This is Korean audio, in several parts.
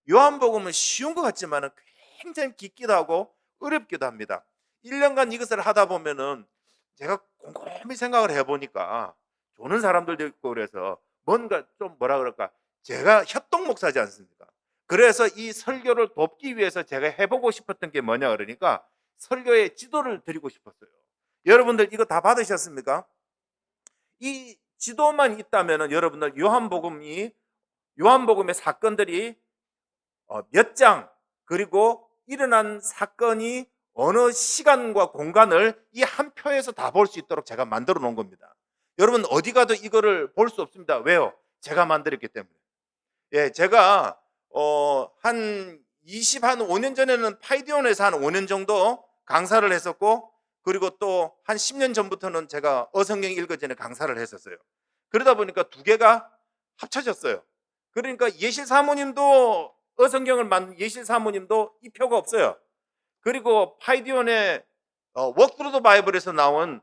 요한복음은 쉬운 것 같지만 굉장히 깊기도 하고 어렵기도 합니다. 1년간 이것을 하다 보면은 제가 곰곰이 생각을 해보니까 조는 사람들도 있고 그래서 뭔가 좀 뭐라 그럴까, 제가 협동 목사지 않습니까? 그래서 이 설교를 돕기 위해서 제가 해보고 싶었던 게 뭐냐 그러니까 설교의 지도를 드리고 싶었어요. 여러분들 이거 다 받으셨습니까? 이 지도만 있다면 여러분들 요한복음의 사건들이 몇 장, 그리고 일어난 사건이 어느 시간과 공간을 이 한 표에서 다 볼 수 있도록 제가 만들어 놓은 겁니다. 여러분 어디 가도 이거를 볼 수 없습니다. 왜요? 제가 만들었기 때문에. 예, 제가 한 5년 전에는 파이디온에서 한 5년 정도 강사를 했었고, 그리고 또 한 10년 전부터는 제가 어성경 읽어전에 강사를 했었어요. 그러다 보니까 두 개가 합쳐졌어요. 그러니까 예실 사모님도 어성경을 만든 예실 사모님도 이 표가 없어요. 그리고 파이디온의 워크트루 더 바이블에서 나온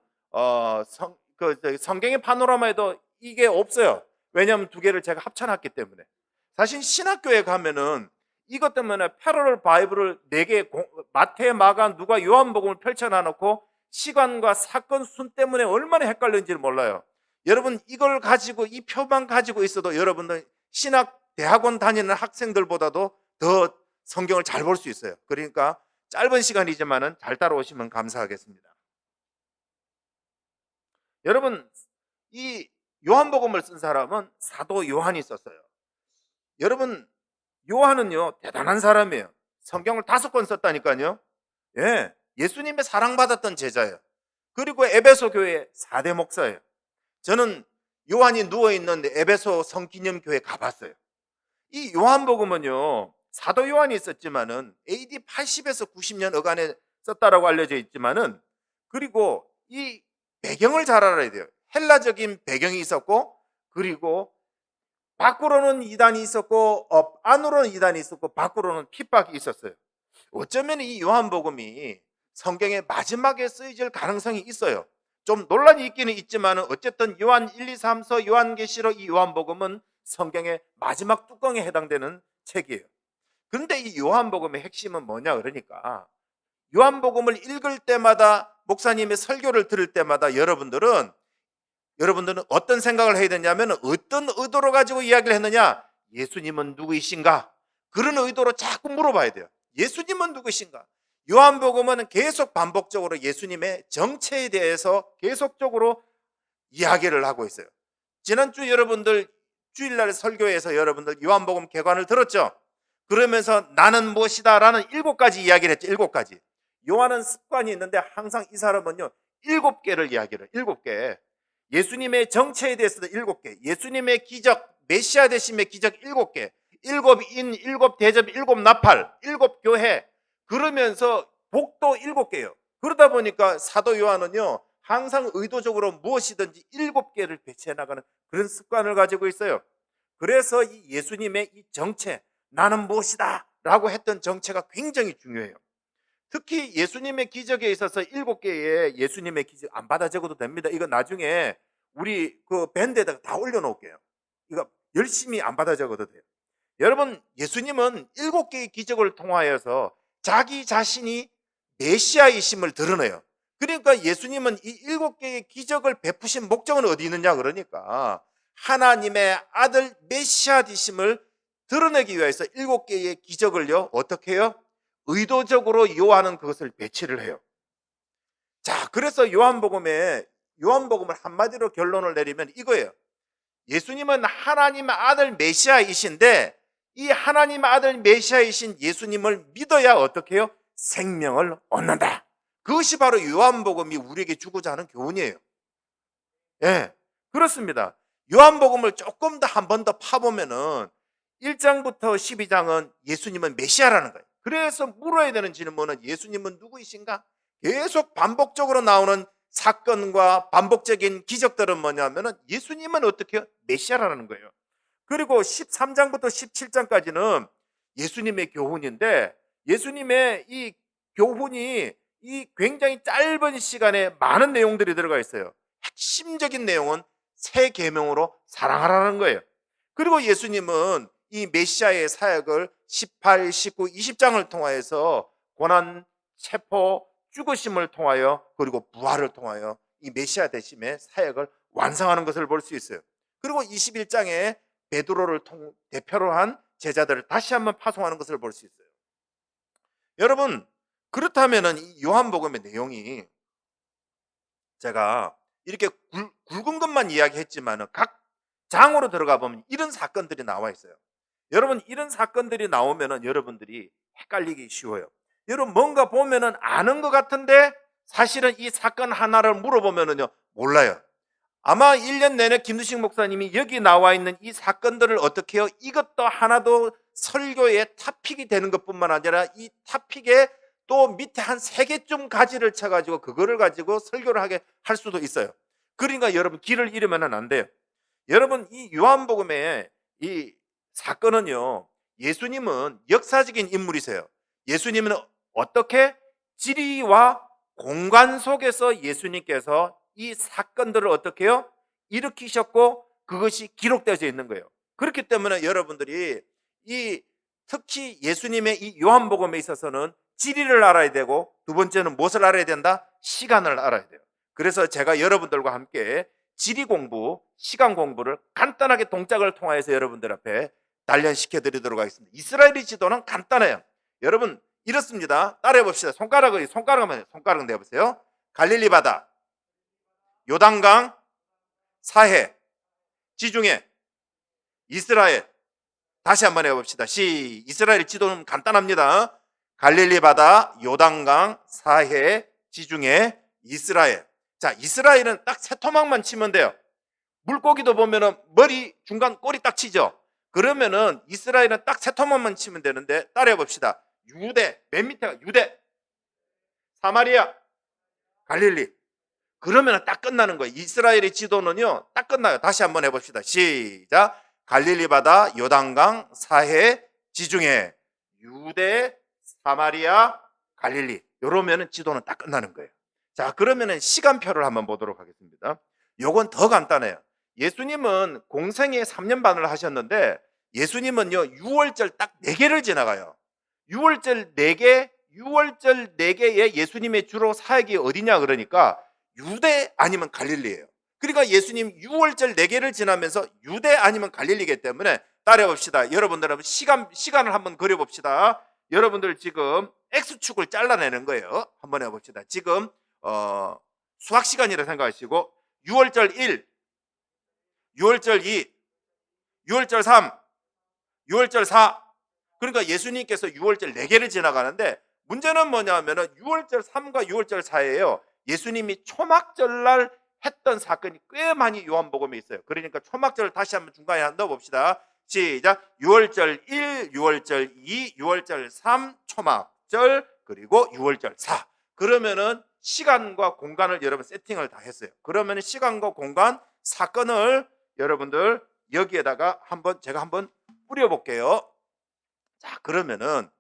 성경의 파노라마에도 이게 없어요. 왜냐하면 두 개를 제가 합쳐놨기 때문에. 사실 신학교에 가면은 이것 때문에 패러럴 바이블을 4개, 마태, 마가, 누가, 요한복음을 펼쳐놔놓고 시간과 사건 순 때문에 얼마나 헷갈렸는지 몰라요. 여러분 이걸 가지고, 이 표만 가지고 있어도 여러분들 신학 대학원 다니는 학생들보다도 더 성경을 잘 볼 수 있어요. 그러니까 짧은 시간이지만은 잘 따라오시면 감사하겠습니다. 여러분 이 요한복음을 쓴 사람은 사도 요한이 썼어요. 여러분 요한은요 대단한 사람이에요. 성경을 5권 썼다니까요. 예, 예수님의 사랑받았던 제자예요. 그리고 에베소 교회 4대 목사예요. 저는 요한이 누워있는 에베소 성기념교회 가봤어요. 이 요한복음은요 사도 요한이 썼지만은 AD 80에서 90년 어간에 썼다라고 알려져 있지만은, 그리고 이 배경을 잘 알아야 돼요. 헬라적인 배경이 있었고, 그리고 밖으로는 이단이 있었고, 안으로는 이단이 있었고, 밖으로는 핍박이 있었어요. 어쩌면 이 요한복음이 성경의 마지막에 쓰여질 가능성이 있어요. 좀 논란이 있기는 있지만 어쨌든 요한 1, 2, 3서, 요한계시록, 이 요한복음은 성경의 마지막 뚜껑에 해당되는 책이에요. 그런데 이 요한복음의 핵심은 뭐냐 그러니까, 요한복음을 읽을 때마다, 목사님의 설교를 들을 때마다 여러분들은 어떤 생각을 해야 되냐면, 어떤 의도로 가지고 이야기를 했느냐, 예수님은 누구이신가, 그런 의도로 자꾸 물어봐야 돼요. 예수님은 누구이신가. 요한복음은 계속 반복적으로 예수님의 정체에 대해서 계속적으로 이야기를 하고 있어요. 지난주 여러분들 주일날 설교에서 여러분들 요한복음 개관을 들었죠. 그러면서 나는 무엇이다 라는 7가지 이야기를 했죠. 7가지. 요한은 습관이 있는데 항상 이 사람은요 7개를 이야기를 해요. 7개. 예수님의 정체에 대해서도 7개, 예수님의 기적, 메시아 되심의 기적 7개, 7인, 7대접, 7나팔, 7교회, 그러면서 복도 7개예요. 그러다 보니까 사도 요한은요 항상 의도적으로 무엇이든지 7개를 배치해 나가는 그런 습관을 가지고 있어요. 그래서 이 예수님의 이 정체, 나는 무엇이다 라고 했던 정체가 굉장히 중요해요. 특히 예수님의 기적에 있어서 7개의 예수님의 기적 안 받아 적어도 됩니다. 이거 나중에 우리 그 밴드에다가 다 올려놓을게요. 이거 열심히 안 받아 적어도 돼요. 여러분 예수님은 7개의 기적을 통하여서 자기 자신이 메시아이심을 드러내요. 그러니까 예수님은 이 7개의 기적을 베푸신 목적은 어디 있느냐 그러니까, 하나님의 아들 메시아이심을 드러내기 위해서 7개의 기적을요 어떻게 해요? 의도적으로 요한은 그것을 배치를 해요. 자, 그래서 요한복음을 한마디로 결론을 내리면 이거예요. 예수님은 하나님의 아들 메시아이신데, 이 하나님의 아들 메시아이신 예수님을 믿어야 어떻게 해요? 생명을 얻는다. 그것이 바로 요한복음이 우리에게 주고자 하는 교훈이에요. 예, 그렇습니다. 요한복음을 조금 더 한 번 더 파보면은 1장부터 12장은 예수님은 메시아라는 거예요. 그래서 물어야 되는 질문은 예수님은 누구이신가? 계속 반복적으로 나오는 사건과 반복적인 기적들은 뭐냐면은 예수님은 어떻게 해요? 메시아라는 거예요. 그리고 13장부터 17장까지는 예수님의 교훈인데, 예수님의 이 교훈이 이 굉장히 짧은 시간에 많은 내용들이 들어가 있어요. 핵심적인 내용은 새 계명으로 사랑하라는 거예요. 그리고 예수님은 이 메시아의 사역을 18, 19, 20장을 통하여서 고난, 체포, 죽으심을 통하여 그리고 부활을 통하여 이 메시아 되심의 사역을 완성하는 것을 볼 수 있어요. 그리고 21장에 베드로를 대표로 한 제자들을 다시 한번 파송하는 것을 볼 수 있어요. 여러분, 그렇다면 이 요한복음의 내용이 제가 이렇게 굵은 것만 이야기했지만 각 장으로 들어가 보면 이런 사건들이 나와 있어요. 여러분, 이런 사건들이 나오면 여러분들이 헷갈리기 쉬워요. 여러분, 뭔가 보면은 아는 것 같은데 사실은 이 사건 하나를 물어보면은요 몰라요. 아마 1년 내내 김두식 목사님이 여기 나와 있는 이 사건들을 어떻게 해요? 이것도 하나도 설교의 토픽이 되는 것뿐만 아니라 이 토픽에 또 밑에 한 3개쯤 가지를 쳐가지고 그거를 가지고 설교를 하게 할 수도 있어요. 그러니까 여러분, 길을 잃으면 안 돼요. 여러분, 이 요한복음의 이 사건은요, 예수님은 역사적인 인물이세요. 예수님은 어떻게 지리와 공간 속에서 예수님께서 이 사건들을 어떻게 해요? 일으키셨고 그것이 기록되어져 있는 거예요. 그렇기 때문에 여러분들이 특히 예수님의 이 요한복음에 있어서는 지리를 알아야 되고, 두 번째는 무엇을 알아야 된다? 시간을 알아야 돼요. 그래서 제가 여러분들과 함께 지리 공부, 시간 공부를 간단하게 동작을 통해서 여러분들 앞에 단련시켜 드리도록 하겠습니다. 이스라엘의 지도는 간단해요. 여러분, 이렇습니다. 따라해 봅시다. 손가락만 내보세요. 갈릴리 바다, 요단강, 사해, 지중해, 이스라엘. 다시 한번 해봅시다. 이스라엘 지도는 간단합니다. 갈릴리 바다, 요단강, 사해, 지중해, 이스라엘. 자, 이스라엘은 딱 3토막만 치면 돼요. 물고기도 보면은 머리 중간 꼬리 딱 치죠. 그러면은 이스라엘은 딱 3토막만 치면 되는데, 따라해 봅시다. 유대, 맨 밑에가 유대, 사마리아, 갈릴리. 그러면 딱 끝나는 거예요. 이스라엘의 지도는요 딱 끝나요. 다시 한번 해봅시다. 시작. 갈릴리 바다, 요단강, 사해, 지중해, 유대, 사마리아, 갈릴리. 이러면은 지도는 딱 끝나는 거예요. 자, 그러면은 시간표를 한번 보도록 하겠습니다. 요건 더 간단해요. 예수님은 공생에 3년 반을 하셨는데, 예수님은요 6월절 딱 4개를 지나가요. 6월절 4개에 예수님의 주로 사역이 어디냐 그러니까 유대 아니면 갈릴리예요. 그러니까 예수님 6월절 4개를 지나면서 유대 아니면 갈릴리이기 때문에 따라해 봅시다. 여러분들 한번 시간을 한번 그려 봅시다. 여러분들 지금 X축을 잘라내는 거예요. 한번 해 봅시다. 지금 수학 시간이라 생각하시고 6월절 1, 6월절 2, 6월절 3, 6월절 4. 그러니까 예수님께서 6월절 4개를 지나가는데, 문제는 뭐냐면은 6월절 3과 6월절 4예요. 예수님이 초막절날 했던 사건이 꽤 많이 요한복음에 있어요. 그러니까 초막절을 다시 한번 중간에 넣어 봅시다. 시작. 6월절 1, 6월절 2, 6월절 3, 초막절, 그리고 6월절 4. 그러면은 시간과 공간을 여러분 세팅을 다 했어요. 그러면 시간과 공간 사건을 여러분들 여기에다가 제가 한번 뿌려 볼게요. 자, 그러면은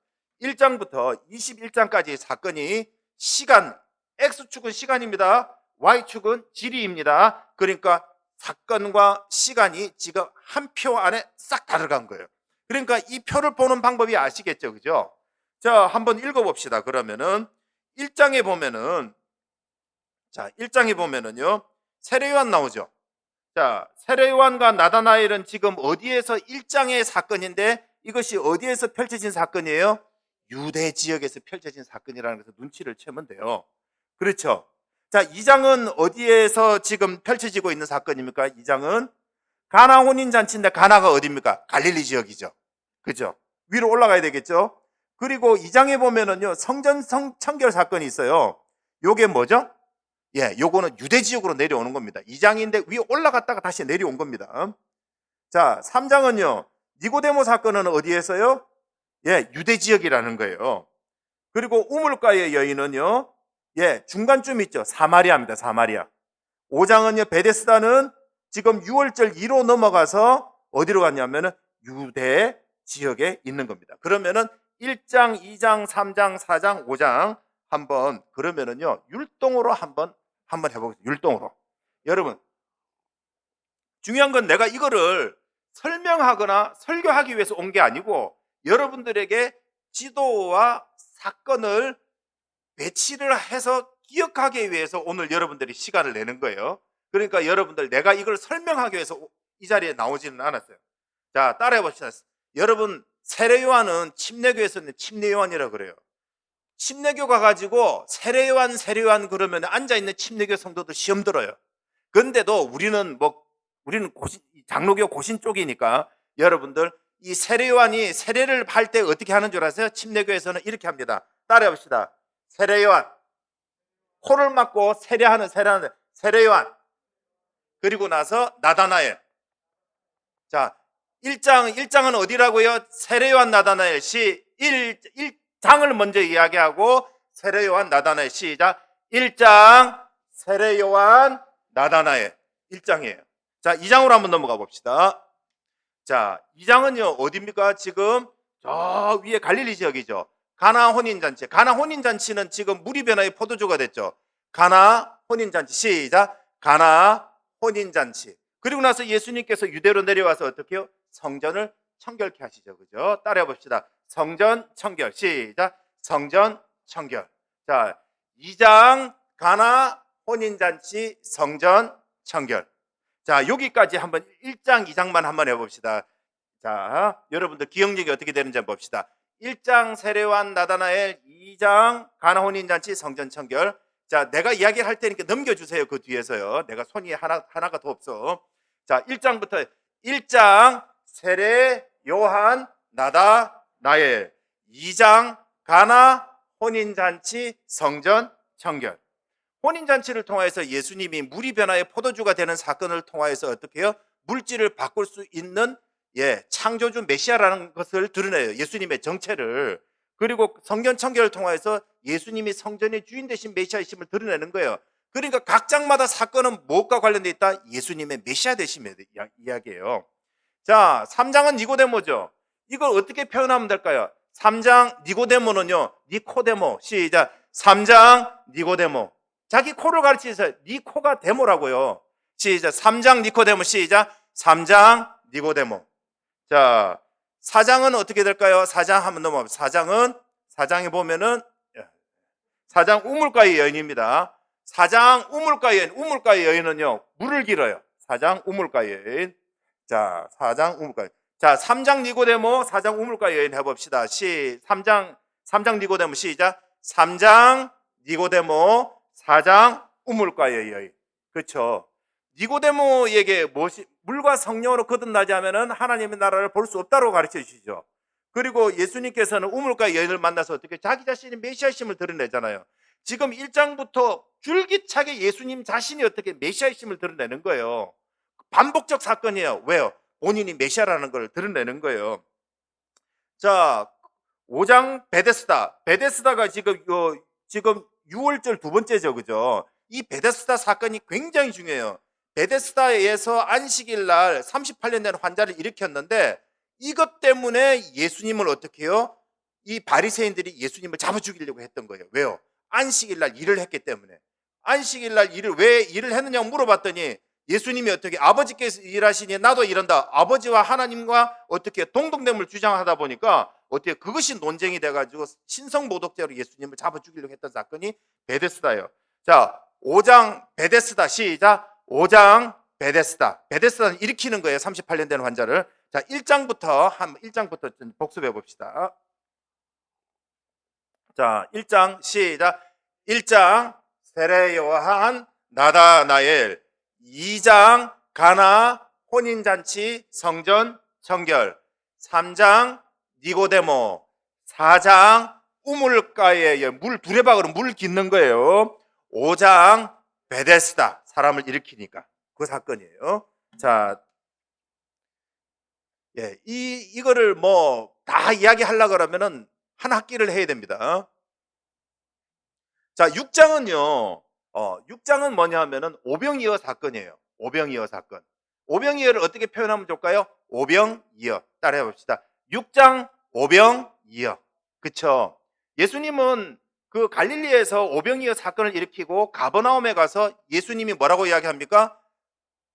1장부터 21장까지의 사건이 시간, X축은 시간입니다. Y축은 지리입니다. 그러니까 사건과 시간이 지금 한 표 안에 싹 다 들어간 거예요. 그러니까 이 표를 보는 방법이 아시겠죠? 그죠? 자, 한번 읽어봅시다. 그러면은 1장에 보면은, 자, 1장에 보면은요 세례요한 나오죠. 자, 세례요한과 나다나엘은 지금 어디에서 1장의 사건인데, 이것이 어디에서 펼쳐진 사건이에요? 유대 지역에서 펼쳐진 사건이라는 것을 눈치를 채면 돼요. 그렇죠? 자, 2장은 어디에서 지금 펼쳐지고 있는 사건입니까? 2장은 가나 혼인잔치인데, 가나가 어디입니까? 갈릴리 지역이죠. 그죠? 위로 올라가야 되겠죠? 그리고 2장에 보면은요 성전 청결 사건이 있어요. 요게 뭐죠? 예, 요거는 유대 지역으로 내려오는 겁니다. 2장인데 위에 올라갔다가 다시 내려온 겁니다. 자, 3장은요 니고데모 사건은 어디에서요? 예, 유대 지역이라는 거예요. 그리고 우물가의 여인은요, 예, 중간쯤 있죠. 사마리아입니다. 사마리아. 5장은요 베데스다는 지금 6월절 2로 넘어가서 어디로 갔냐면은 유대 지역에 있는 겁니다. 그러면은 1장, 2장, 3장, 4장, 5장 한번 그러면은요 율동으로 한번 해보겠습니다. 율동으로. 여러분, 중요한 건 내가 이거를 설명하거나 설교하기 위해서 온 게 아니고 여러분들에게 지도와 사건을 배치를 해서 기억하기 위해서 오늘 여러분들이 시간을 내는 거예요. 그러니까 여러분들, 내가 이걸 설명하기 위해서 이 자리에 나오지는 않았어요. 자, 따라해 봅시다. 여러분, 세례요한은 침례교에서는 침례요한이라고 그래요. 침례교 가가지고 세례요한 그러면 앉아있는 침례교 성도들 시험 들어요. 근데도 우리는 장로교 고신 쪽이니까 여러분들, 이 세례요한이 세례를 할 때 어떻게 하는 줄 아세요? 침례교에서는 이렇게 합니다. 따라해 봅시다. 세례요한, 코를 막고 세례하는 세례요한. 그리고 나서 나다나엘. 자, 1장은 어디라고요? 세례요한 나다나엘. 1장을 먼저 이야기하고 세례요한 나다나엘. 시작. 1장 세례요한 나다나엘. 1장이에요. 자, 2장으로 한번 넘어가 봅시다. 자, 2장은요 어디입니까? 지금 저 위에 갈릴리 지역이죠. 가나 혼인잔치. 가나 혼인잔치는 지금 물이 변화의 포도주가 됐죠. 가나 혼인잔치. 시작. 가나 혼인잔치. 그리고 나서 예수님께서 유대로 내려와서 어떻게 해요? 성전을 청결케 하시죠. 그죠? 따라해 봅시다. 성전 청결. 시작. 성전 청결. 자, 2장 가나 혼인잔치 성전 청결. 자, 여기까지 한번 1장 2장만 한번 해봅시다. 자, 여러분들 기억력이 어떻게 되는지 한번 봅시다. 1장 세례요한 나다나엘, 2장 가나 혼인잔치 성전 청결. 자, 내가 이야기를 할 테니까 넘겨주세요. 그 뒤에서요. 내가 손이 하나가 더 없어. 자, 1장부터 1장 세례요한 나다나엘, 2장 가나 혼인잔치 성전 청결. 혼인잔치를 통해서 예수님이 물이 변화의 포도주가 되는 사건을 통하여서 어떻게 해요? 물질을 바꿀 수 있는 창조주 메시아라는 것을 드러내요. 예수님의 정체를. 그리고 성전 청결을 통해서 예수님이 성전의 주인 되신 메시아이심을 드러내는 거예요. 그러니까 각 장마다 사건은 무엇과 관련되어 있다? 예수님의 메시아 되심에 이야기예요. 자, 3장은 니고데모죠. 이걸 어떻게 표현하면 될까요? 3장 니고데모는요, 니코데모. 시작. 3장 니고데모. 자기 코를 가르치면서 니 코가 데모라고요. 시작. 3장 니코데모. 시작. 3장 니고데모. 자, 4장은 어떻게 될까요? 4장 한번 넘어갑니다. 4장에 보면은 4장 우물가의 여인입니다. 4장 우물가의 여인은요, 물을 길어요. 4장 우물가의 여인. 자, 4장 우물가의 여인. 자, 3장 니고데모, 4장 우물가의 여인 해봅시다. 3장 니고데모. 시작. 3장 니고데모, 4장 우물가의 여인. 그렇죠. 니고데모에게 물과 성령으로 거듭나지 않으면 하나님의 나라를 볼 수 없다고 가르쳐 주시죠. 그리고 예수님께서는 우물가의 여인을 만나서 어떻게 자기 자신이 메시아이심을 드러내잖아요. 지금 1장부터 줄기차게 예수님 자신이 어떻게 메시아이심을 드러내는 거예요. 반복적 사건이에요. 왜요? 본인이 메시아라는 걸 드러내는 거예요. 자, 5장 베데스다가 지금 6월절 두 번째죠. 그죠? 이 베데스다 사건이 굉장히 중요해요. 베데스다에서 안식일 날 38년 된 환자를 일으켰는데 이것 때문에 예수님을 어떻게 해요? 이 바리새인들이 예수님을 잡아 죽이려고 했던 거예요. 왜요? 안식일 날 일을 했기 때문에. 안식일 날 왜 일을 했느냐고 물어봤더니 예수님이 어떻게 아버지께서 일하시니 나도 일한다. 아버지와 하나님과 어떻게 동등됨을 주장하다 보니까 어떻게 그것이 논쟁이 돼가지고 신성모독죄로 예수님을 잡아 죽이려고 했던 사건이 베데스다예요. 자, 5장 베데스다. 시작. 5장 베데스다는 일으키는 거예요. 38년 된 환자를. 자, 1장부터 좀 복습해 봅시다. 자, 1장 시작. 1장 세례요한 나다나엘, 2장 가나 혼인잔치 성전 청결, 3장 니고데모, 4장 우물가에 물 두레박으로 물 깃는 거예요. 5장 베데스다, 사람을 일으키니까 그 사건이에요. 자, 이거를 다 이야기하려고 그러면은 한 학기를 해야 됩니다. 자, 6장은 뭐냐 하면은 오병이어 사건이에요. 오병이어 사건. 오병이어를 어떻게 표현하면 좋을까요? 오병이어. 따라해 봅시다. 6장 오병이어. 그쵸? 예수님은 그 갈릴리에서 오병이어 사건을 일으키고 가버나움에 가서 예수님이 뭐라고 이야기합니까?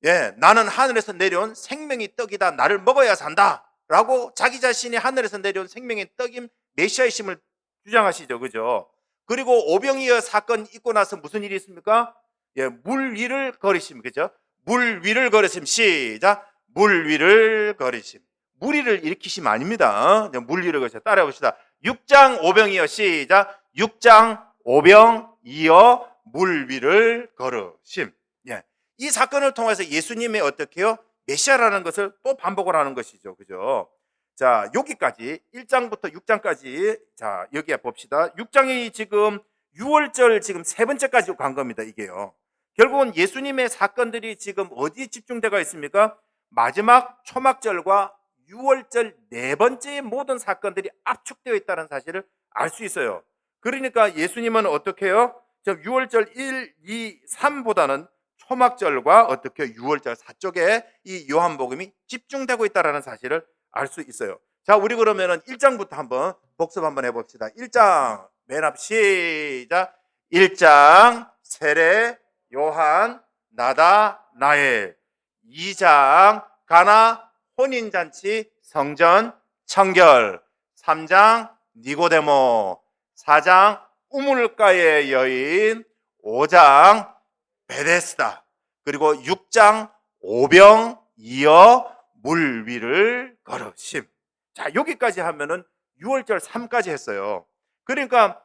예, 나는 하늘에서 내려온 생명의 떡이다. 나를 먹어야 산다. 라고 자기 자신이 하늘에서 내려온 생명의 떡인 메시아이심을 주장하시죠. 그죠? 그리고 오병이어 사건 있고 나서 무슨 일이 있습니까? 예, 물 위를 걸으심. 그죠? 물 위를 걸으심. 시작. 물 위를 걸으심. 물 위를 일으키심 아닙니다. 물 위를 걸으심. 따라해 봅시다. 6장 오병이어. 시작. 6장 오병이어 물 위를 걸으심. 예. 이 사건을 통해서 예수님의 어떻게요? 메시아라는 것을 또 반복을 하는 것이죠. 그죠? 자, 여기까지 1장부터 6장까지 자, 여기에 봅시다. 6장이 지금 6월절 지금 세 번째까지 간 겁니다. 이게요. 결국은 예수님의 사건들이 지금 어디에 집중되어 있습니까? 마지막 초막절과 6월절 네 번째의 모든 사건들이 압축되어 있다는 사실을 알 수 있어요. 그러니까 예수님은 어떻게 해요? 6월절 1, 2, 3보다는 초막절과 어떻게 6월절 4쪽에 이 요한복음이 집중되고 있다는 사실을 알 수 있어요. 자, 우리 그러면은 1장부터 한번 복습 한번 해봅시다. 1장 맨 앞 시작. 1장 세례 요한 나다나엘. 2장 가나 혼인잔치 성전 청결. 3장 니고데모. 4장 우물가의 여인. 5장 베데스다. 그리고 6장 오병이어 물 위를 걸으심. 자, 여기까지 하면은 6월절 3까지 했어요. 그러니까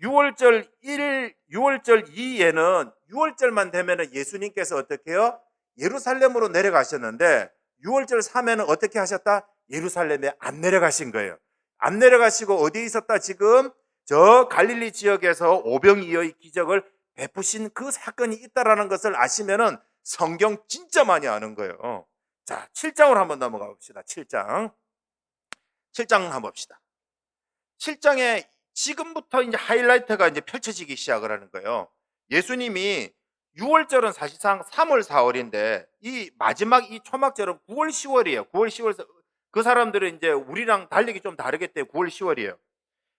6월절 1, 6월절 2에는 6월절만 되면은 예수님께서 어떻게 해요? 예루살렘으로 내려가셨는데 6월절 3에는 어떻게 하셨다? 예루살렘에 안 내려가신 거예요. 안 내려가시고 어디에 있었다? 지금 저 갈릴리 지역에서 오병이어의 기적을 베푸신 그 사건이 있다라는 것을 아시면은 성경 진짜 많이 아는 거예요. 자, 7장으로 한번 넘어가 봅시다. 7장. 7장 한번 봅시다. 7장에 지금부터 이제 하이라이트가 이제 펼쳐지기 시작을 하는 거예요. 예수님이 6월절은 사실상 3월, 4월인데 이 마지막 이 초막절은 9월, 10월이에요. 9월, 10월에서 그 사람들은 이제 우리랑 달리기 좀 다르기 때문에 9월, 10월이에요.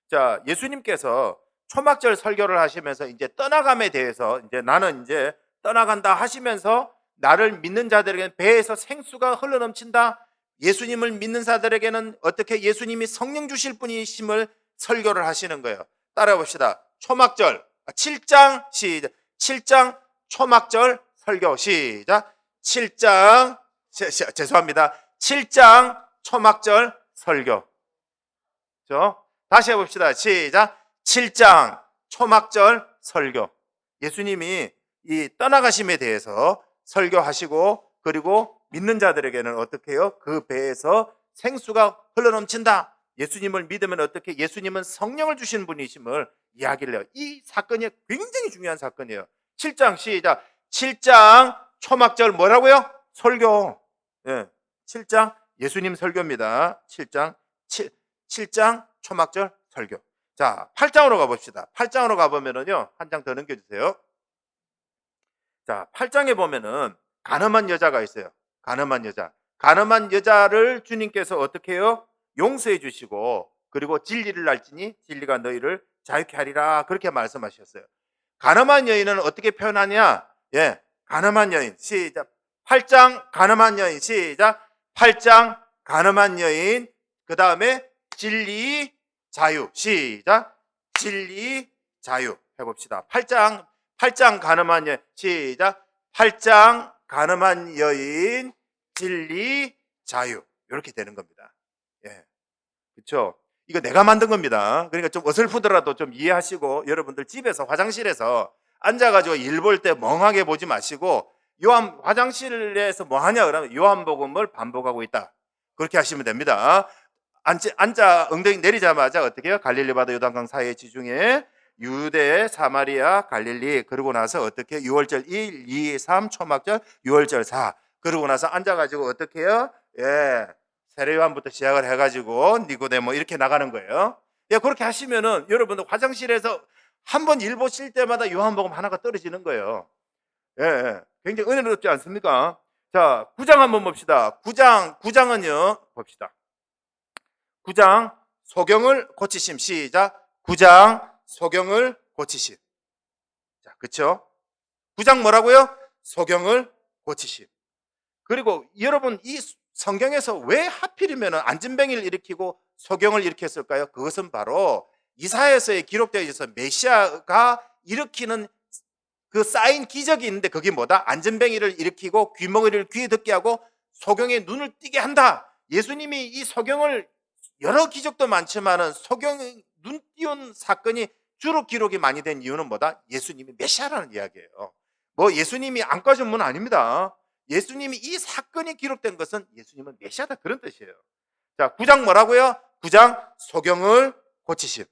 자, 예수님께서 초막절 설교를 하시면서 이제 떠나감에 대해서 이제 나는 이제 떠나간다 하시면서 나를 믿는 자들에게는 배에서 생수가 흘러넘친다. 예수님을 믿는 자들에게는 어떻게 예수님이 성령 주실 분이심을 설교를 하시는 거예요. 따라해 봅시다. 초막절 7장 시작. 7장 초막절 설교 시작. 7장 죄송합니다. 7장 초막절 설교. 다시 해봅시다. 시작. 7장 초막절 설교. 예수님이 이 떠나가심에 대해서 설교하시고 그리고 믿는 자들에게는 어떻게 해요? 그 배에서 생수가 흘러넘친다. 예수님을 믿으면 어떻게? 예수님은 성령을 주신 분이심을 이야기를 해요. 이 사건이 굉장히 중요한 사건이에요. 7장 시작. 7장 초막절 뭐라고요? 설교. 예, 7장 예수님 설교입니다. 7장 초막절 설교. 자, 8장으로 가봅시다. 8장으로 가보면은요, 한 장 더 넘겨주세요. 자, 8장에 보면은 가늠한 여자가 있어요. 가늠한 여자. 가늠한 여자를 주님께서 어떻게 해요? 용서해 주시고 그리고 진리를 알지니 진리가 너희를 자유케 하리라 그렇게 말씀하셨어요. 가늠한 여인은 어떻게 표현하냐? 예, 가늠한 여인. 시작. 8장 가늠한 여인. 시작. 8장 가늠한 여인. 그 다음에 진리 자유. 시작. 진리 자유 해봅시다. 8장 가늠한 여인. 시작. 8장 가늠한 여인 진리 자유 이렇게 되는 겁니다. 예, 그렇죠? 이거 내가 만든 겁니다. 그러니까 좀 어설프더라도 좀 이해하시고 여러분들 집에서 화장실에서 앉아가지고 일 볼 때 멍하게 보지 마시고 요한 화장실에서 뭐 하냐 그러면 요한복음을 반복하고 있다 그렇게 하시면 됩니다. 앉아 엉덩이 내리자마자 어떻게 해요? 갈릴리 바다 요단강 사이의 지중해 유대 사마리아 갈릴리 그러고 나서 어떻게 6월절 1, 2, 3 초막절 6월절 4 그러고 나서 앉아가지고 어떻게 해요? 예, 세례요한부터 시작을 해가지고 니고데모 이렇게 나가는 거예요. 예, 그렇게 하시면은 여러분들 화장실에서 한번 일 보실 때마다 요한복음 하나가 떨어지는 거예요. 예, 예. 굉장히 은혜롭지 않습니까? 자, 9장 한번 봅시다. 9장은요 봅시다. 9장 소경을 고치심. 시작. 9장 소경을 고치심. 자, 그쵸? 9장 뭐라고요? 소경을 고치심. 그리고 여러분 이 성경에서 왜 하필이면 안진뱅이를 일으키고 소경을 일으켰을까요? 그것은 바로 이사야서에 기록되어 있어서 메시아가 일으키는 그 쌓인 기적이 있는데 그게 뭐다? 안진뱅이를 일으키고 귀멍이를 귀에 듣게 하고 소경의 눈을 뜨게 한다. 예수님이 이 소경을 여러 기적도 많지만은 소경의 눈 띄운 사건이 주로 기록이 많이 된 이유는 뭐다? 예수님이 메시아라는 이야기예요. 뭐 예수님이 안과 전문 아닙니다. 예수님이 이 사건이 기록된 것은 예수님은 메시아다 그런 뜻이에요. 자, 9장 뭐라고요? 9장 소경을 고치심.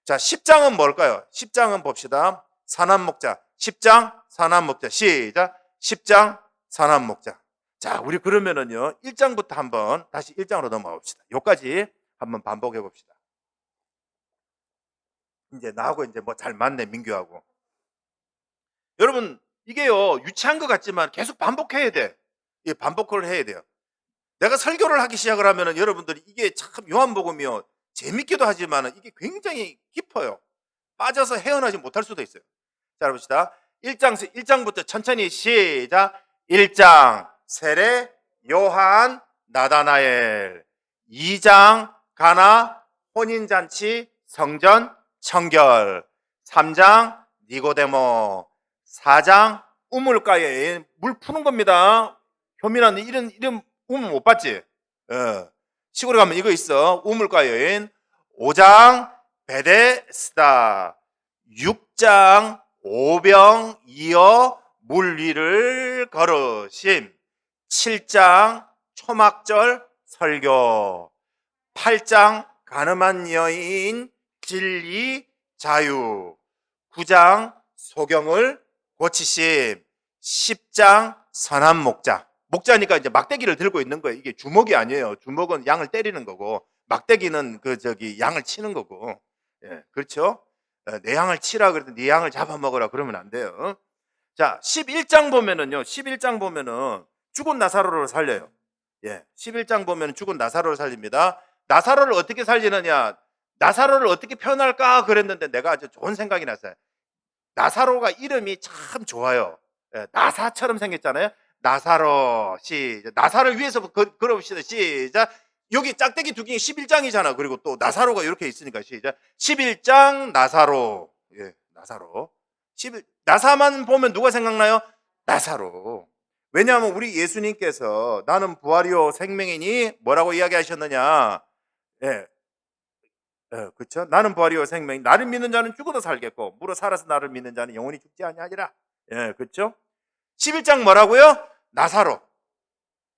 자, 10장은 뭘까요? 10장은 봅시다. 산한목자. 10장 산한목자. 시작. 10장 산한목자. 자, 우리 그러면은요 1장부터 한번 다시 1장으로 넘어가 봅시다. 여기까지 한번 반복해 봅시다. 이제 나하고 이제 뭐 잘 맞네, 민규하고. 여러분 이게요 유치한 것 같지만 계속 반복해야 돼. 이 반복을 해야 돼요. 내가 설교를 하기 시작을 하면은 여러분들이 이게 참 요한복음이요 재밌기도 하지만은 이게 굉장히 깊어요. 빠져서 헤어나지 못할 수도 있어요. 자, 봅시다. 1장부터 천천히 시작. 1장 세례 요한 나다나엘. 2장 가나 혼인잔치 성전 청결. 3장 니고데모. 4장 우물가에 물 푸는 겁니다. 효민아, 이런 우물 못 봤지? 시골에 가면 이거 있어. 우물가 여인. 5장 베데스다. 6장 오병 이어 물 위를 걸으심. 7장 초막절 설교. 8장 가늠한 여인 진리 자유. 9장 소경을 고치심. 10장 선한 목자. 목자니까 이제 막대기를 들고 있는 거예요. 이게 주먹이 아니에요. 주먹은 양을 때리는 거고, 막대기는 양을 치는 거고. 예, 그렇죠? 내 양을 치라 그랬더니 네 양을 잡아먹으라 그러면 안 돼요. 자, 11장 보면은요. 11장 보면은 죽은 나사로를 살려요. 예, 11장 보면 죽은 나사로를 살립니다. 나사로를 어떻게 살리느냐? 나사로를 어떻게 표현할까 그랬는데 내가 아주 좋은 생각이 났어요. 나사로가 이름이 참 좋아요. 예, 나사처럼 생겼잖아요. 나사로. 시작. 나사를 위해서 걸어봅시다. 시작. 여기 짝대기 두 개가 11장이잖아. 그리고 또 나사로가 이렇게 있으니까 시작. 11장 나사로. 예, 나사로. 나사만 보면 누가 생각나요? 나사로. 왜냐하면 우리 예수님께서 나는 부활이요 생명이니 뭐라고 이야기하셨느냐? 예. 그렇죠? 나는 부활이요 생명이 나를 믿는 자는 죽어도 살겠고 무릇 살아서 나를 믿는 자는 영원히 죽지 아니하리라. 예, 그렇죠? 11장 뭐라고요? 나사로.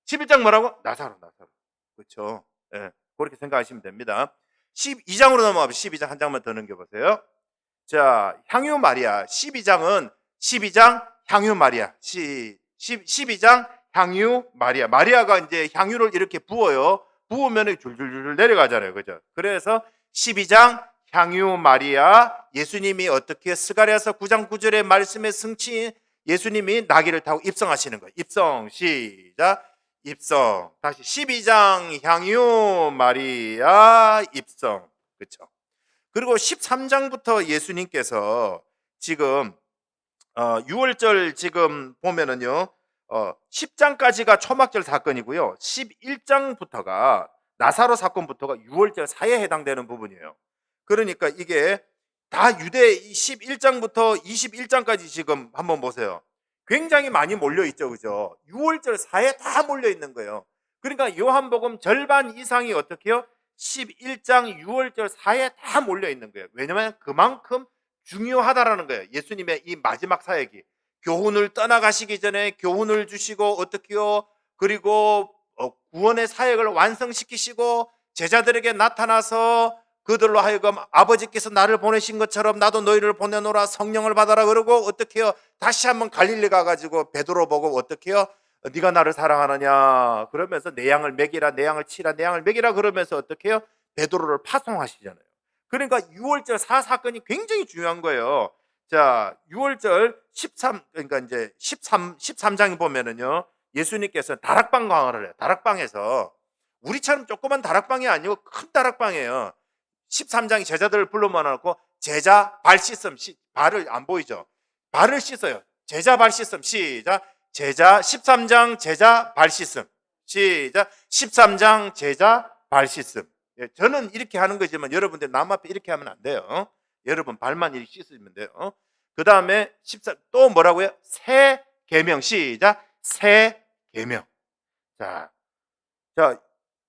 11장 뭐라고? 나사로. 그렇죠? 예, 그렇게 생각하시면 됩니다. 12장으로 넘어가면 12장 한 장만 더 넘겨보세요. 자, 향유 마리아. 12장 향유 마리아. 12장 향유 마리아. 마리아가 이제 향유를 이렇게 부어요. 부으면 줄줄줄 내려가잖아요. 그죠? 그래서 12장 향유 마리아. 예수님이 어떻게 스가랴서 9장 9절의 말씀의 승치 예수님이 나귀를 타고 입성하시는 거예요. 입성. 시작. 입성. 다시 12장 향유 마리아 입성. 그렇죠? 그리고 13장부터 예수님께서 지금 6월절 지금 보면은요. 10장까지가 초막절 사건이고요. 11장부터가 나사로 사건부터가 6월절 사회에 해당되는 부분이에요. 그러니까 이게 다 유대 11장부터 21장까지 지금 한번 보세요. 굉장히 많이 몰려 있죠. 그죠? 6월절 사회에 다 몰려 있는 거예요. 그러니까 요한복음 절반 이상이 어떻게 해요? 11장 6월절 사회에 다 몰려 있는 거예요. 왜냐하면 그만큼 중요하다라는 거예요. 예수님의 이 마지막 사역이. 교훈을 떠나가시기 전에 교훈을 주시고 어떻게요? 그리고 구원의 사역을 완성시키시고 제자들에게 나타나서 그들로 하여금 아버지께서 나를 보내신 것처럼 나도 너희를 보내노라 성령을 받아라 그러고 어떻게 해요? 다시 한번 갈릴리 가가지고 베드로 보고 어떻게 해요? 네가 나를 사랑하느냐 그러면서 내 양을 먹이라 내 양을 치라 내 양을 먹이라 그러면서 어떻게 해요? 베드로를 파송하시잖아요. 그러니까 6월절 사건이 굉장히 중요한 거예요. 자, 6월절 그러니까 이제 13장에 보면은요. 예수님께서 다락방 강화를 해요. 다락방에서 우리처럼 조그만 다락방이 아니고 큰 다락방이에요. 13장이 제자들을 불러 모아놓고 제자 발 씻음 발을 안 보이죠? 발을 씻어요. 제자 발 씻음 시작. 제자 13장 제자 발 씻음. 시작. 13장 제자 발 씻음. 예, 저는 이렇게 하는 거지만 여러분들 남 앞에 이렇게 하면 안 돼요. 여러분 발만 이렇게 씻으면 돼요. 그 다음에 14, 또 뭐라고요? 새 계명. 시작. 새 계명. 자,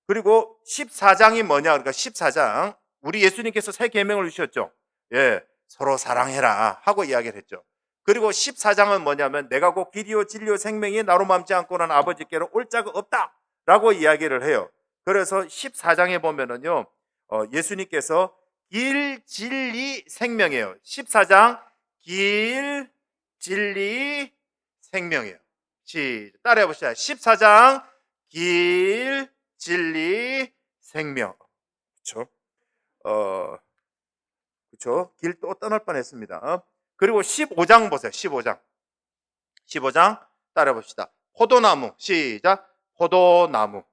그리고 14장이 뭐냐? 그러니까 14장. 우리 예수님께서 새 계명을 주셨죠. 예, 서로 사랑해라 하고 이야기를 했죠. 그리고 14장은 뭐냐면 내가 곧 길이요 진리요 생명이 나로 맘지 않고는 아버지께로 올 자가 없다라고 이야기를 해요. 그래서 14장에 보면은요, 예수님께서 길, 진리, 생명이에요. 14장 길, 진리, 생명이에요. 따라해 보시죠. 14장 길, 진리, 생명. 그렇죠? 그렇죠? 길 또 떠날 뻔했습니다. 그리고 15장 보세요. 15장 따라해 봅시다. 포도나무. 시작. 포도나무.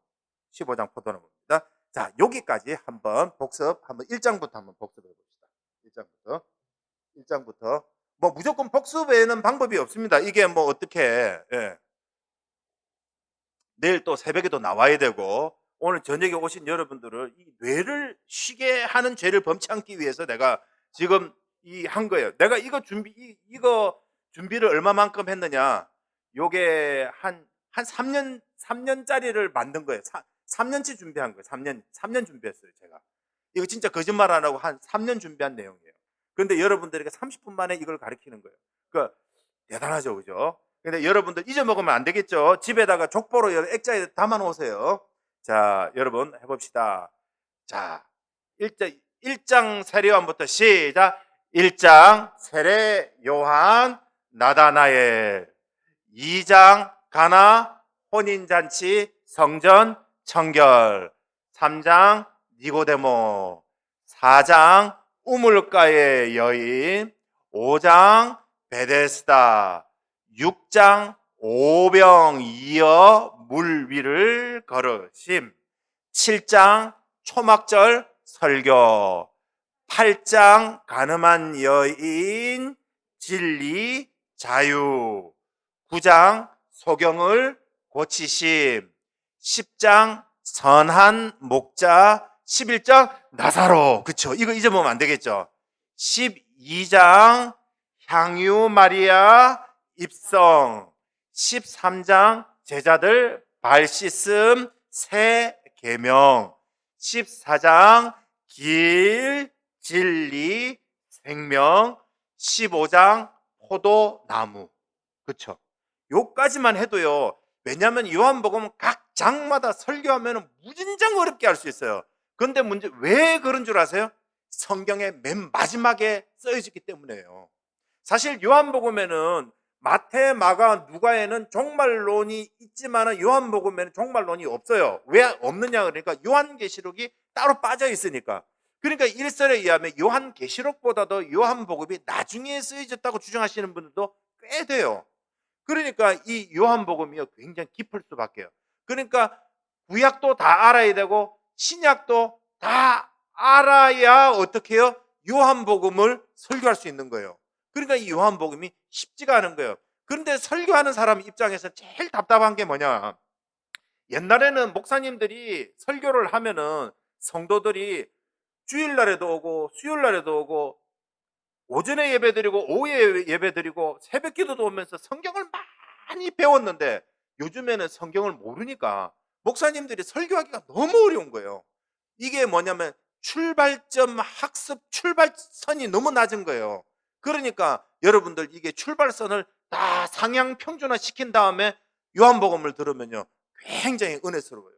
15장 포도나무입니다. 자, 여기까지 한번 복습, 한번 1장부터 한번 복습해 봅시다. 1장부터. 뭐 무조건 복습에는 방법이 없습니다. 이게 뭐 어떻게, 예. 내일 또 새벽에도 나와야 되고, 오늘 저녁에 오신 여러분들을 이 뇌를 쉬게 하는 죄를 범치 않기 위해서 내가 지금 한 거예요. 내가 이거 준비를 얼마만큼 했느냐? 요게 한 3년짜리를 만든 거예요. 3년치 준비한 거예요. 3년 준비했어요, 제가. 이거 진짜 거짓말 안 하고 한 3년 준비한 내용이에요. 그런데 여러분들에게 30분 만에 이걸 가르치는 거예요. 그러니까 대단하죠, 그죠? 근데 여러분들 잊어먹으면 안 되겠죠? 집에다가 족보로 액자에 담아 놓으세요. 자, 여러분 해봅시다. 자, 1장 세례요한부터 시작. 1장 세례 요한 나다나엘. 2장 가나 혼인잔치 성전 청결. 3장 니고데모. 4장 우물가의 여인. 5장 베데스다. 6장 오병 이어 물 위를 걸으심. 7장 초막절 설교. 8장 가늠한 여인 진리 자유. 9장 소경을 고치심. 10장 선한 목자. 11장 나사로. 그쵸? 이거 잊어보면 안 되겠죠? 12장 향유 마리아 입성. 13장 제자들 발 씻음 새 계명. 14장 길 진리 생명. 15장 포도나무. 그쵸? 요까지만 해도요. 왜냐하면 요한복음 각 장마다 설교하면 무진장 어렵게 할 수 있어요. 그런데 문제 왜 그런 줄 아세요? 성경의 맨 마지막에 써있기 때문에요. 사실 요한복음에는 마태, 마가, 누가에는 종말론이 있지만 요한복음에는 종말론이 없어요. 왜 없느냐? 그러니까 요한계시록이 따로 빠져 있으니까. 그러니까 일설에 의하면 요한계시록보다도 요한복음이 나중에 쓰여졌다고 주장하시는 분들도 꽤 돼요. 그러니까 이 요한복음이 굉장히 깊을 수밖에요. 그러니까 구약도 다 알아야 되고 신약도 다 알아야 어떻게 해요? 요한복음을 설교할 수 있는 거예요. 그러니까 이 요한복음이 쉽지가 않은 거예요. 그런데 설교하는 사람 입장에서 제일 답답한 게 뭐냐? 옛날에는 목사님들이 설교를 하면은 성도들이 주일날에도 오고 수요일날에도 오고 오전에 예배드리고 오후에 예배드리고 새벽기도도 오면서 성경을 많이 배웠는데 요즘에는 성경을 모르니까 목사님들이 설교하기가 너무 어려운 거예요. 이게 뭐냐면 출발점 학습 출발선이 너무 낮은 거예요. 그러니까 여러분들 이게 출발선을 다 상향 평준화 시킨 다음에 요한복음을 들으면요 굉장히 은혜스러워요.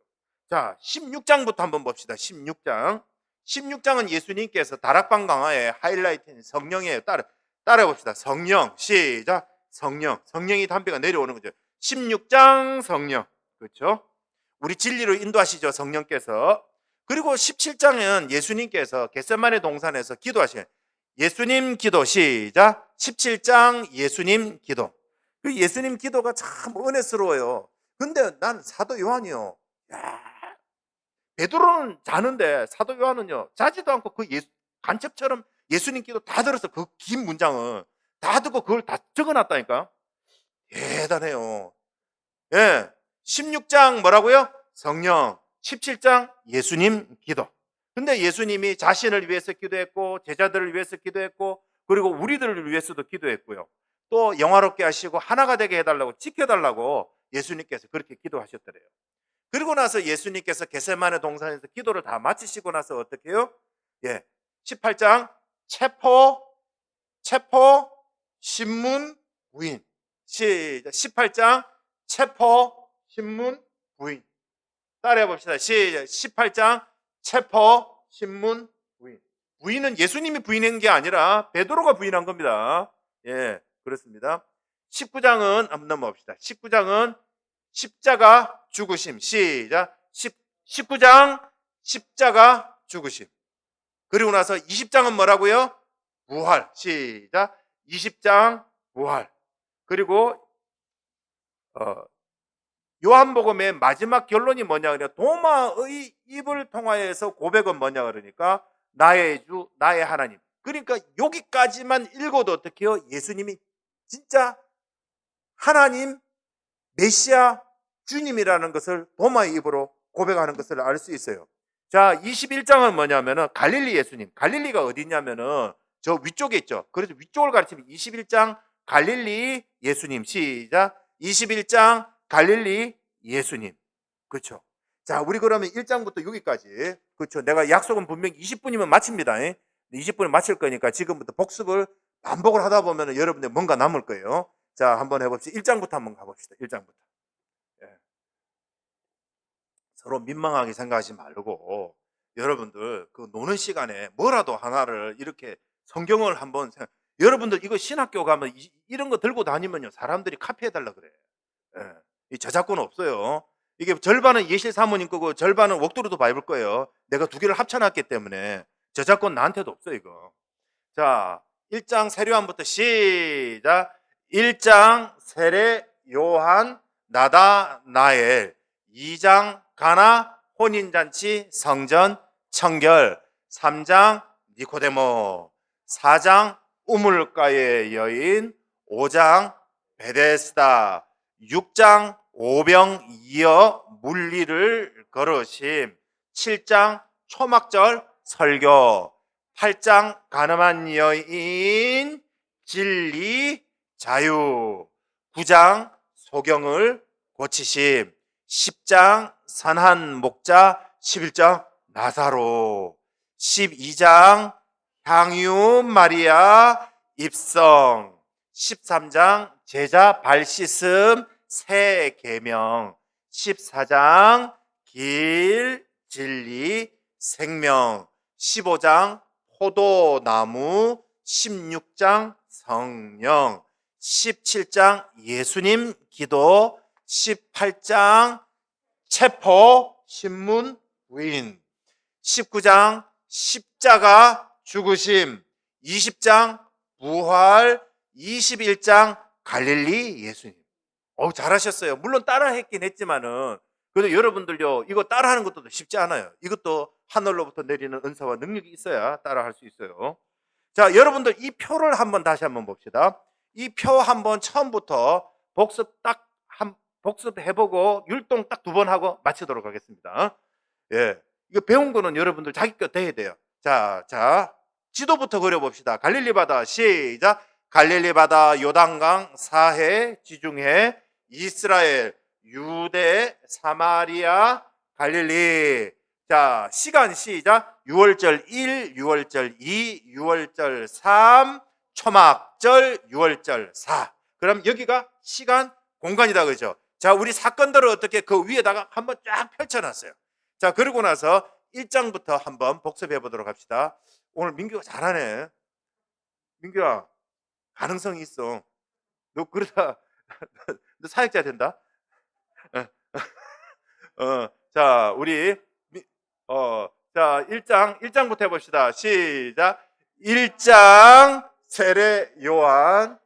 자, 16장부터 한번 봅시다. 16장은 예수님께서 다락방 강화의 하이라이트인 성령이에요. 따라해 봅시다. 성령. 시작. 성령이 담배가 내려오는 거죠. 16장 성령. 그렇죠? 우리 진리로 인도하시죠, 성령께서. 그리고 17장은 예수님께서 겟세마네 동산에서 기도하시는 예수님 기도. 시작. 17장 예수님 기도. 그 예수님 기도가 참 은혜스러워요. 근데 난 사도 요한이요. 야, 베드로는 자는데 사도 요한은요 자지도 않고 그 간첩처럼 예수님 기도 다 들어서 그 긴 문장을 다 듣고 그걸 다 적어놨다니까. 대단해요. 예. 16장 뭐라고요? 성령. 17장 예수님 기도. 근데 예수님이 자신을 위해서 기도했고 제자들을 위해서 기도했고 그리고 우리들을 위해서도 기도했고요. 또 영화롭게 하시고 하나가 되게 해달라고 지켜달라고 예수님께서 그렇게 기도하셨더래요. 그리고 나서 예수님께서 겟세마네 동산에서 기도를 다 마치시고 나서 어떻게 해요? 예. 18장 체포 신문 부인. 시작. 18장 체포 신문 부인. 따라해 봅시다. 시작. 18장 체포 신문 부인. 부인은 예수님이 부인한 게 아니라 베드로가 부인한 겁니다. 예, 그렇습니다. 19장은 한번 넘어봅시다. 19장은 십자가 죽으심. 시작. 19장 십자가 죽으심. 그리고 나서 20장은 뭐라고요? 부활. 시작. 20장 부활. 그리고 요한복음의 마지막 결론이 뭐냐 그러냐, 도마의 입을 통하여서 고백은 뭐냐 그러니까 나의 주 나의 하나님. 그러니까 여기까지만 읽어도 어떻게 해요? 예수님이 진짜 하나님 메시아 주님이라는 것을 도마의 입으로 고백하는 것을 알 수 있어요. 자, 21장은 뭐냐면은 갈릴리 예수님. 갈릴리가 어디냐면은 저 위쪽에 있죠. 그래서 위쪽을 가르치면 21장 갈릴리 예수님. 시작. 21장 갈릴리 예수님. 그렇죠. 자, 우리 그러면 1장부터 여기까지. 그렇죠. 내가 약속은 분명히 20분이면 마칩니다. 20분에 마칠 거니까 지금부터 복습을 반복을 하다 보면 여러분들 뭔가 남을 거예요. 자, 한번 해봅시다. 1장부터 한번 가봅시다. 1장부터. 예. 서로 민망하게 생각하지 말고 여러분들 그 노는 시간에 뭐라도 하나를 이렇게 성경을 한번 여러분들 이거 신학교 가면 이런 거 들고 다니면요 사람들이 카피해달라 그래. 예. 이 저작권 없어요. 이게 절반은 예실 사모님 거고 절반은 웍두루도 바이블 거예요. 내가 두 개를 합쳐놨기 때문에 저작권 나한테도 없어 이거. 자, 1장 세례요한부터 시작. 1장 세례 요한 나다나엘. 2장 가나 혼인잔치 성전 청결. 3장 니코데모. 4장 우물가의 여인. 5장 베데스다. 6장 오병 이어 물리를 걸으심. 7장 초막절 설교. 8장 가늠한 여인 진리 자유. 9장 소경을 고치심. 10장 선한 목자. 11장 나사로. 12장 향유 마리아 입성. 13장 제자 발 씻음 새 계명. 14장 길 진리 생명. 15장 포도나무. 16장 성령. 17장 예수님 기도. 18장 체포 신문 부인. 19장 십자가 죽으심. 20장 부활. 21장 갈릴리 예수님. 잘하셨어요. 물론 따라했긴 했지만은 그래도 여러분들요 이거 따라하는 것도 쉽지 않아요. 이것도 하늘로부터 내리는 은사와 능력이 있어야 따라할 수 있어요. 자, 여러분들 이 표를 다시 한번 봅시다. 이 표 한번 처음부터 복습해보고 율동 딱 2번 하고 마치도록 하겠습니다. 예, 이거 배운 거는 여러분들 자기 것 돼야 돼요. 자, 지도부터 그려봅시다. 갈릴리 바다 시작. 갈릴리 바다 요단강 사해 지중해 이스라엘 유대 사마리아 갈릴리. 자, 시간 시작. 6월절 1, 6월절 2, 6월절 3, 초막절 6월절 4. 그럼 여기가 시간 공간이다 그죠? 자, 우리 사건들을 어떻게 그 위에다가 한번 쫙 펼쳐놨어요. 자, 그러고 나서 1장부터 한번 복습해 보도록 합시다. 오늘 민규가 잘하네. 민규야 가능성이 있어. 너 그러다 너 사역자 된다. 자, 우리 자, 1장부터 해봅시다. 시작. 1장 세례 요한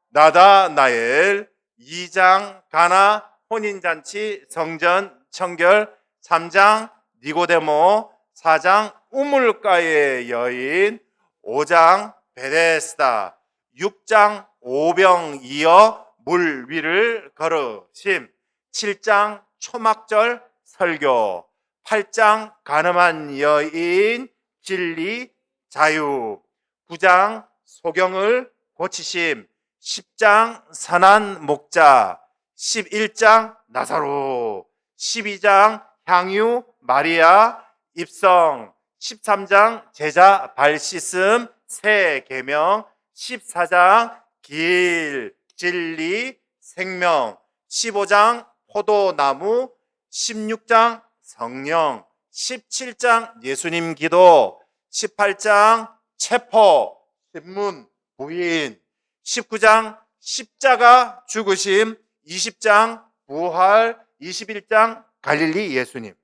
나다나엘. 2장 가나 혼인잔치 성전 청결. 3장 니고데모. 4장 우물가의 여인. 5장 베데스다. 6장 오병 이어 물 위를 걸으심. 7장 초막절 설교, 8장 간음한 여인 진리 자유, 9장 소경을 고치심, 10장 선한 목자, 11장 나사로, 12장 향유 마리아 입성, 13장 제자 발 씻음 새 계명, 14장 길 진리 생명, 15장 포도나무, 16장 성령, 17장 예수님 기도, 18장 체포 신문 부인, 19장 십자가 죽으심, 20장 부활, 21장 갈릴리 예수님.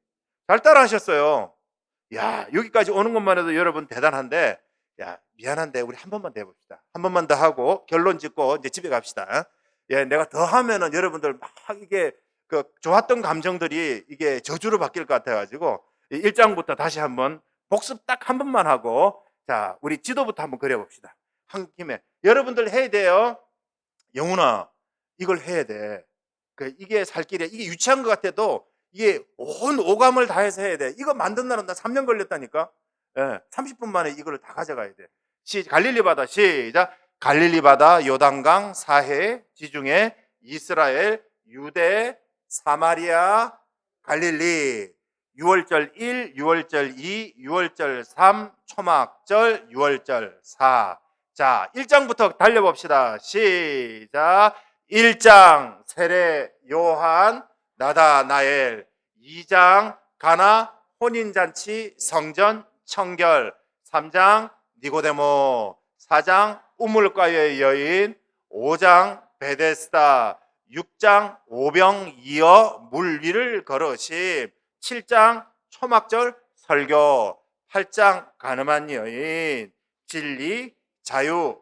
잘 따라하셨어요. 야, 여기까지 오는 것만 해도 여러분 대단한데, 야, 미안한데 우리 한 번만 더 해봅시다. 한 번만 더 하고 결론 짓고 이제 집에 갑시다. 예, 내가 더 하면은 여러분들 막 이게 좋았던 감정들이 이게 저주로 바뀔 것 같아가지고 1장부터 다시 한번 복습 딱 한 번만 하고, 자, 우리 지도부터 한번 그려봅시다. 한 김에 여러분들 해야 돼요. 영훈아, 이걸 해야 돼. 이게 살 길이야. 이게 유치한 것 같아도 이게 온 오감을 다해서 해야 돼. 이거 만든다는 나 3년 걸렸다니까. 예, 30분 만에 이걸 다 가져가야 돼. 갈릴리 바다 시작. 갈릴리 바다 요단강 사해 지중해 이스라엘 유대 사마리아 갈릴리. 6월절 1, 6월절 2, 6월절 3, 초막절 6월절 4. 자, 1장부터 달려봅시다. 시작. 1장 세례 요한 나다나엘, 2장 가나 혼인잔치 성전 청결, 3장 니고데모, 4장 우물가의 여인, 5장 베데스다, 6장 오병이어 물 위를 걸으심, 7장 초막절 설교, 8장 간음한 여인 진리 자유,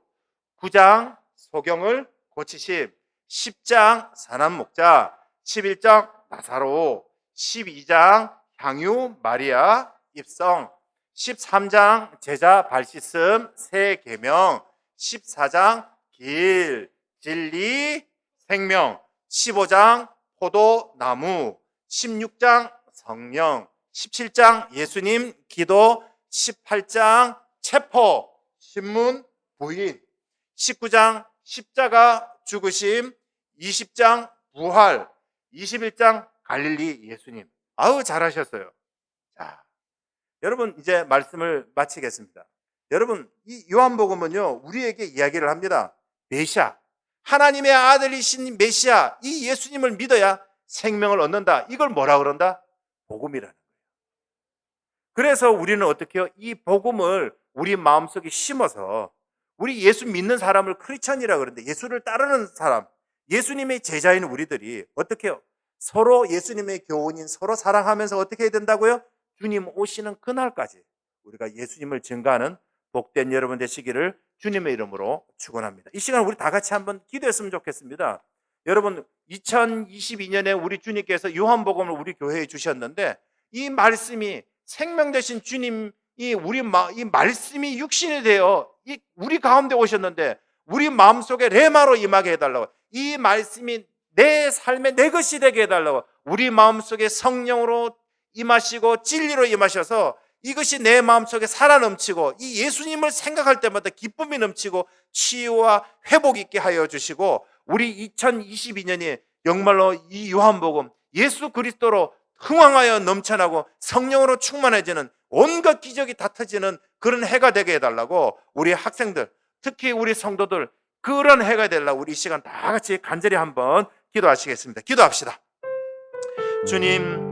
9장 소경을 고치심, 10장 선한 목자, 11장 나사로, 12장 향유 마리아 입성, 13장 제자 발 씻음 새 계명, 14장 길 진리 생명, 15장 포도나무, 16장 성령, 17장 예수님 기도, 18장 체포 신문 부인, 19장 십자가 죽으심, 20장 부활, 21장 갈릴리 예수님. 아우, 잘하셨어요. 자, 여러분 이제 말씀을 마치겠습니다. 여러분, 이 요한복음은요 우리에게 이야기를 합니다. 메시아, 하나님의 아들이신 메시아, 이 예수님을 믿어야 생명을 얻는다. 이걸 뭐라 그런다? 복음이라는 거예요. 그래서 우리는 어떻게 해요? 이 복음을 우리 마음속에 심어서 우리 예수 믿는 사람을 크리스천이라 그러는데, 예수를 따르는 사람, 예수님의 제자인 우리들이 어떻게 해요? 서로 예수님의 교훈인 서로 사랑하면서 어떻게 해야 된다고요? 주님 오시는 그날까지 우리가 예수님을 증거하는 복된 여러분 되시기를 주님의 이름으로 축원합니다. 이 시간 우리 다 같이 한번 기도했으면 좋겠습니다. 여러분, 2022년에 우리 주님께서 요한복음을 우리 교회에 주셨는데, 이 말씀이 생명 되신 주님이 이 말씀이 육신이 되어 우리 가운데 오셨는데 우리 마음속에 레마로 임하게 해달라고, 이 말씀이 내 삶의 내 것이 되게 해달라고, 우리 마음속에 성령으로 임하시고 진리로 임하셔서 이것이 내 마음속에 살아 넘치고 이 예수님을 생각할 때마다 기쁨이 넘치고 치유와 회복 있게 하여 주시고, 우리 2022년이 정말로 이 요한복음 예수 그리스도로 흥황하여 넘쳐나고 성령으로 충만해지는 온갖 기적이 다 터지는 그런 해가 되게 해달라고, 우리 학생들 특히 우리 성도들 그런 해가 되려고 우리 이 시간 다 같이 간절히 한번 기도하시겠습니다. 기도합시다. 주님,